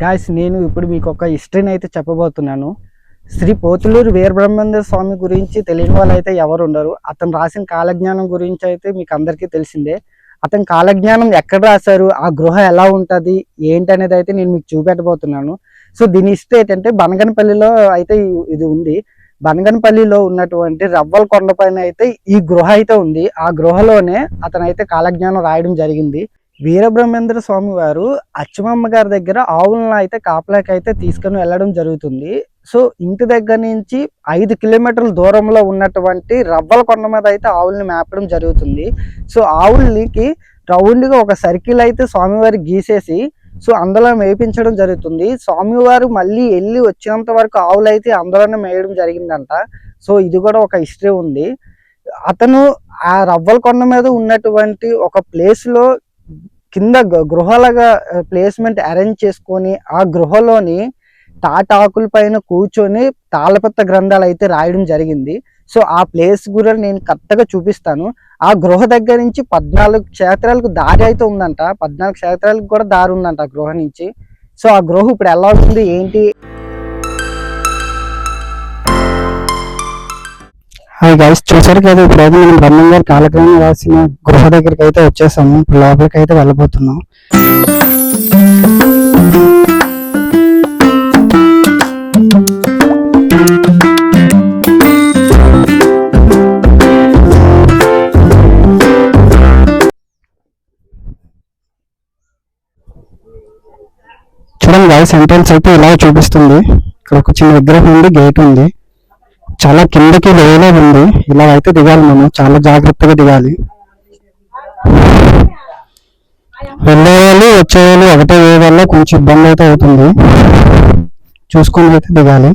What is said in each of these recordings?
Guys, నేను ఇప్పుడు మీకు ఒక హిస్టరీని అయితే చెప్పబోతున్నాను. శ్రీ పోతులూరు వీరబ్రహ్మేంద్ర స్వామి గురించి తెలియని వాళ్ళు అయితే ఎవరు ఉండరు. అతను రాసిన కాలజ్ఞానం గురించి అయితే మీకు అందరికీ తెలిసిందే. అతని కాలజ్ఞానం ఎక్కడ రాశారు, ఆ గృహ ఎలా ఉంటుంది ఏంటి అనేది అయితే నేను మీకు చూపెట్టబోతున్నాను. సో దీని హిస్టరీ ఏంటంటే బనగనపల్లిలో అయితే ఇది ఉంది. బనగనపల్లిలో ఉన్నటువంటి రవ్వల కొండ పైన అయితే ఈ గృహ అయితే ఉంది. ఆ గృహలోనే అతను అయితే కాలజ్ఞానం రాయడం జరిగింది. వీరబ్రహ్మేంద్ర స్వామి వారు అచ్చమమ్మ గారి దగ్గర ఆవులను అయితే కాపలాకి అయితే తీసుకొని వెళ్ళడం జరుగుతుంది. సో ఇంటి దగ్గర నుంచి 5 కిలోమీటర్ల దూరంలో ఉన్నటువంటి రవ్వల కొండ మీద అయితే ఆవుల్ని మేపడం జరుగుతుంది. సో ఆవులకి రౌండ్గా ఒక సర్కిల్ అయితే స్వామివారి గీసేసి సో అందులో మేపించడం జరుగుతుంది. స్వామివారు మళ్ళీ వెళ్ళి వచ్చినంత వరకు ఆవులు అయితే అందులోనే మేయడం జరిగిందంట. సో ఇది కూడా ఒక హిస్టరీ ఉంది. అతను ఆ రవ్వల కొండ మీద ఉన్నటువంటి ఒక ప్లేస్లో కింద గృహాలుగా ప్లేస్మెంట్ అరేంజ్ చేసుకొని ఆ గృహలోని తాటాకుల పైన కూర్చొని తాళపత్ర గ్రంథాలు అయితే రాయడం జరిగింది. సో ఆ ప్లేస్ గురించి నేను కరెక్ట్గా చూపిస్తాను. ఆ గృహ దగ్గర నుంచి 14 క్షేత్రాలకు దారి అయితే ఉందంట. 14 క్షేత్రాలకు కూడా దారి ఉందంట ఆ గృహ నుంచి. సో ఆ గృహ ఇప్పుడు ఎలా ఉంది ఏంటి. హాయ్ గైస్, చూసారు కదా ఇప్పుడైతే మనం బ్రహ్మం గారి కాలజ్ఞానం రాసిన గృహ దగ్గరికి అయితే వచ్చేసాము. ఇప్పుడు లోపలికి అయితే వెళ్ళబోతున్నాం. చూడండి గైస్, ఎంట్రన్స్ అయితే ఇలా చూపిస్తుంది. ఇక్కడ ఒక చిన్న విగ్రహం ఉంది, గేట్ ఉంది. చాలా కిందకి లోయలో ఉంది. ఇలా అయితే దిగాలి, మనం చాలా జాగ్రత్తగా దిగాలి. వెళ్ళేవాళ్ళు వచ్చేవాళ్ళు ఒకటే వే వల్ల కొంచెం ఇబ్బంది అయితే అవుతుంది. చూసుకొని అయితే దిగాలి.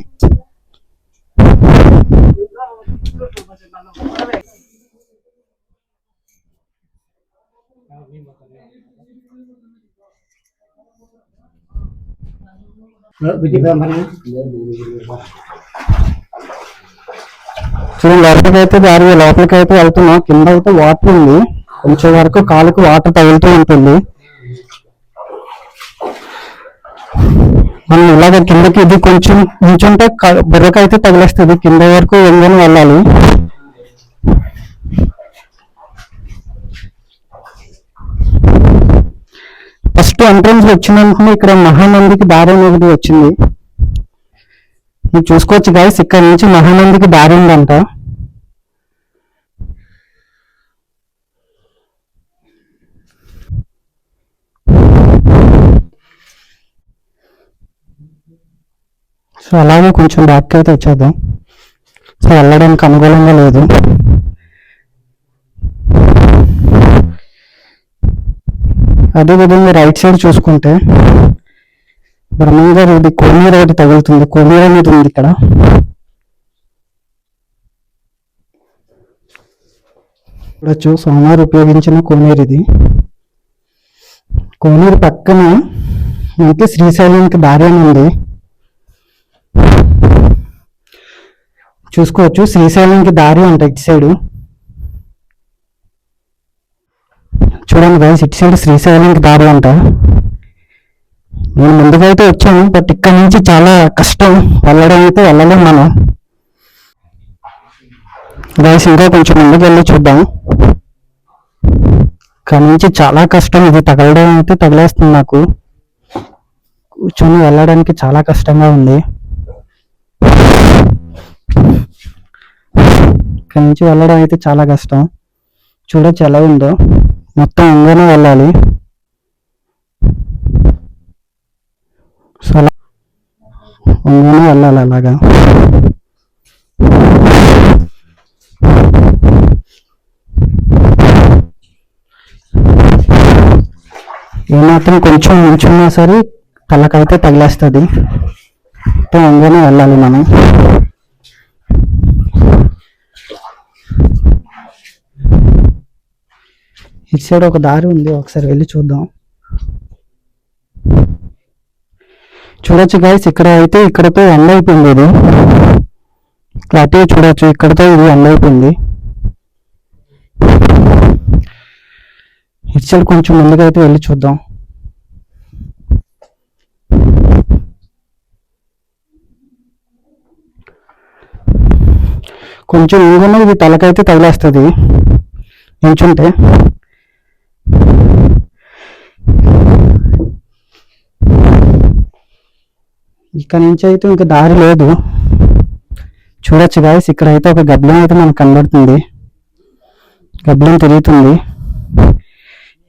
చూడండి, లోపలికి అయితే దారి లోపలికి అయితే వెళ్తున్నాం. కింద అయితే వాటర్ ఉంది, కొంచెం వరకు కాలుకు వాటర్ తగులుతూ ఉంటుంది. మనం ఇలాగ కిందకి ఇది కొంచెం నించుంటే బుర్రకైతే తగిలేస్తుంది. కింద వరకు ఎంగని వెళ్ళాలి. ఫస్ట్ ఎంట్రన్స్ వచ్చినందుకు ఇక్కడ మహానందికి దారి అనేది వచ్చింది. మీరు చూసుకోవచ్చు గైస్, ఇక్కడ నుంచి మహానందికి దారి ఉందంట. సో అలాగే కొంచెం బ్యాక్ అయితే వచ్చేద్దాం. సో వెళ్ళడానికి అనుకూలంగా లేదు. అదేవిధంగా రైట్ సైడ్ చూసుకుంటే బ్రహ్మం గారు ఇది కోనేరు ఒకటి తగులుతుంది. కోనేరు అనేది ఉంది ఇక్కడ. చూడొచ్చు, స్వామివారు ఉపయోగించిన కోనేరు ఇది. కోనేరు పక్కన మనకి శ్రీశైలానికి దారి అని ఉంది. చూసుకోవచ్చు, శ్రీశైలానికి దారి అంట ఇటు సైడు. చూడండి గైస్, ఇటు సైడ్ శ్రీశైలానికి దారి అంట. నేను ముందుగా అయితే వచ్చాను, బట్ ఇక్కడ నుంచి చాలా కష్టం వెళ్ళడం, అయితే వెళ్ళలేము మనం. గైస్ ఇంకా కొంచెం ముందుకు వెళ్ళి చూద్దాం. ఇక్కడ నుంచి చాలా కష్టం, ఇది తగలడం అయితే తగిలేస్తుంది నాకు. కూర్చొని వెళ్ళడానికి చాలా కష్టంగా ఉంది. ఇక్కడ నుంచి వెళ్ళడం అయితే చాలా కష్టం. చూడొచ్చు ఎలా ఉందో, మొత్తం ఇంగానే వెళ్ళాలి. సో అలా ఇంగానే వెళ్ళాలి అలాగా. ఏమాత్రం కొంచెం నిల్చున్నా సరే తలకైతే తగిలేస్తుంది. మొత్తం ఇంగానే వెళ్ళాలి మనం. ఇటు సైడ్ ఒక దారి ఉంది, ఒకసారి వెళ్ళి చూద్దాం. చూడొచ్చు గైస్, ఇక్కడ అయితే ఇక్కడతో ఎండ్ అయిపోయింది. ఇది క్లారిటీ చూడొచ్చు, ఇక్కడతో ఇది ఎండ్ అయిపోయింది. ఇటు సైడ్ కొంచెం ముందుగా అయితే వెళ్ళి చూద్దాం. కొంచెం ఇంగున్న ఇది తలకైతే తగిలేస్తుంది నించుంటే. ఇక్కడ నుంచి అయితే ఇంకా దారి లేదు. చూడొచ్చు గాయస్, ఇక్కడ అయితే ఒక గబ్బలం అయితే మనకు కనబడుతుంది, గబ్బలం తిరుగుతుంది.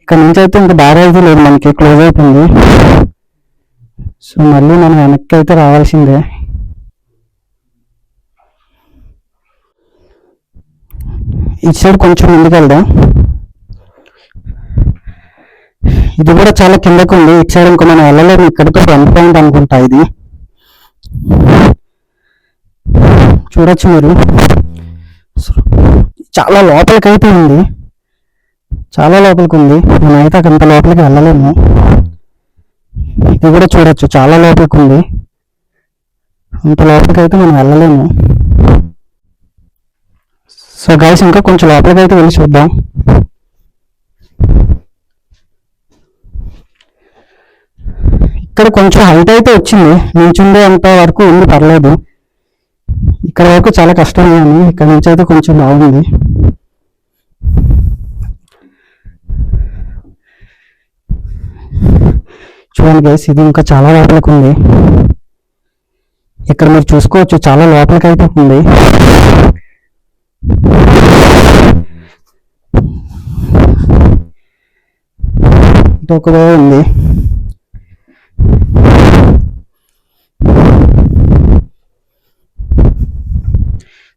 ఇక్కడ నుంచి అయితే ఇంకా దారి అయితే లేదు, మనకి క్లోజ్ అయిపోయింది. సో మళ్ళీ మనం వెనక్కి అయితే రావాల్సిందే. ఇటు సైడ్ కొంచెం ముందుకు వెళ్దాం. ఇది కూడా చాలా కిందకు ఉంది. ఇటు సైడ్ ఇంకో మనం వెళ్ళలేము, ఇక్కడితో వన్ పాయింట్ అనుకుంటా ఇది. చూడొచ్చు మీరు, చాలా లోపలికైతే ఉంది, చాలా లోపలికి ఉంది. నేనైతే అంత లోపలికి వెళ్ళలేము. ఇది కూడా చూడొచ్చు, చాలా లోపలికి ఉంది. అంత లోపలికి అయితే మనం వెళ్ళలేము. సో గైస్, ఇంకా కొంచెం లోపలికి అయితే వెళ్ళి చూద్దాం. ఇక్కడ కొంచెం హైట్ అయితే వచ్చింది, నించుండే అంత వరకు ఉంది, పర్లేదు. ఇక్కడ వరకు చాలా కష్టంగా ఉంది, ఇక్కడ నుంచి అయితే కొంచెం బాగుంది. చూడండి గైస్, ఇది ఇంకా చాలా లోపలికి ఉంది. ఇక్కడ మీరు చూసుకోవచ్చు, చాలా లోపలికి అయితే ఉంది. ఇంకొక ఉంది.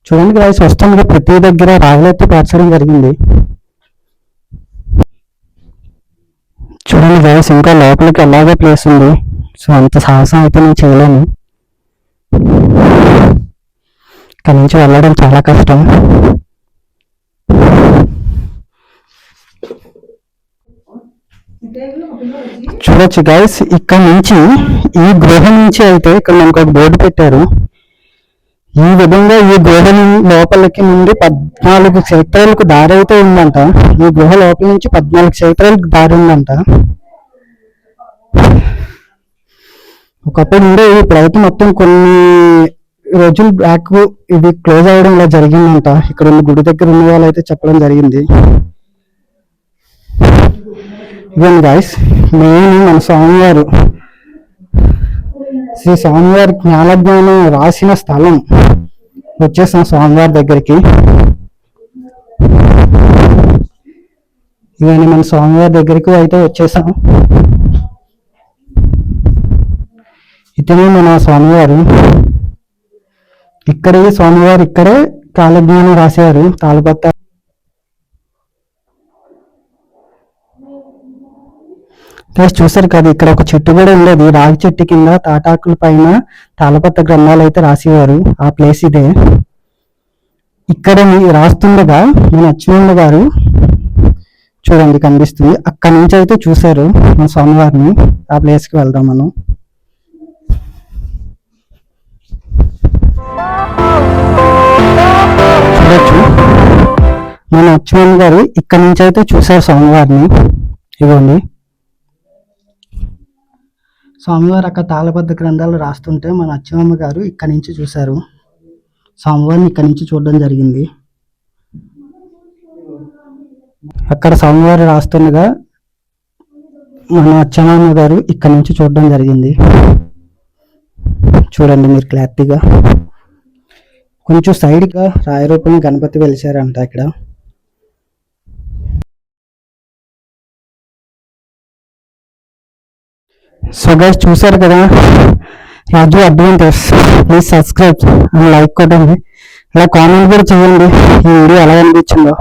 చూడండి గైస్, వస్తుంది ప్రతి దగ్గర రాళ్ళైతే పేర్చడం జరిగింది. చూడండి గైస్, ఇంకా లోపలికి ఎలాగే ప్లేస్ ఉంది. సో అంత సాహసం అయితే నేను చేయలేను, ఇక్కడ నుంచి వెళ్ళడం చాలా కష్టం. చూడొచ్చు గైస్, ఇక్కడ నుంచి ఈ గృహ నుంచి అయితే ఇక్కడ మనకు ఒక బోర్డు పెట్టారు. ఈ విధంగా ఈ గుహ లోపలికి నుండి 14 క్షేత్రాలకు దారి అయితే ఉందంట. ఈ గుహ లోపల నుంచి 14 క్షేత్రాలకు దారి ఉందంట. ఒకప్పుడు ఉండే, ఇప్పుడైతే మొత్తం కొన్ని రోజులు బ్యాక్ ఇది క్లోజ్ అవ్వడం ఇలా జరిగిందంట. ఇక్కడ ఉన్న గుడి దగ్గర ఉన్న వాళ్ళు అయితే చెప్పడం జరిగింది. ఇవన్నీ గాయస్, మెయిన్ మన స్వామివారు, శ్రీ స్వామివారి జ్ఞానజ్ఞానం రాసిన స్థలం. వచ్చేసాం స్వామివారి దగ్గరికి. ఇవన్నీ మన స్వామివారి దగ్గరికి అయితే వచ్చేసాం. ఇతనే మన స్వామివారు. ఇక్కడే స్వామివారు ఇక్కడే కాలజ్ఞానం రాశారు, తాళపత్ర. చూసారు కదా, ఇక్కడ ఒక చెట్టు కూడా ఉండేది. రాగి చెట్టు కింద తాటాకుల పైన తాళపత్ర గ్రంథాలు అయితే రాసేవారు. ఆ ప్లేస్ ఇదే. ఇక్కడ రాస్తుండగా మన అచ్యుత గారు చూడండి కనిపిస్తుంది, అక్కడి నుంచి అయితే చూశారు మన స్వామివారిని. ఆ ప్లేస్ కి వెళ్దాం మనం. చూడొచ్చు, మన అచ్యుత గారు ఇక్కడి నుంచి అయితే చూశారు స్వామివారిని. ఇవ్వండి, స్వామివారు అక్కడ తాళపత్ర గ్రంథాలు రాస్తుంటే మన అచ్చమ్మ గారు ఇక్కడి నుంచి చూశారు. స్వామివారిని ఇక్కడి నుంచి చూడడం జరిగింది. అక్కడ స్వామివారు రాస్తుండగా మన అచ్చమ్మ గారు ఇక్కడి నుంచి చూడడం జరిగింది. చూడండి మీరు క్లారిటీగా. కొంచెం సైడ్గా రాయరూపం గణపతి వెలిసారంట ఇక్కడ. సో గైస్, చూసారు కదా Raju adventures. Please subscribe and like కొట్టండి. అలా కామెంట్ కూడా చేయండి ఈ వీడియో ఎలా అనిపించిందో.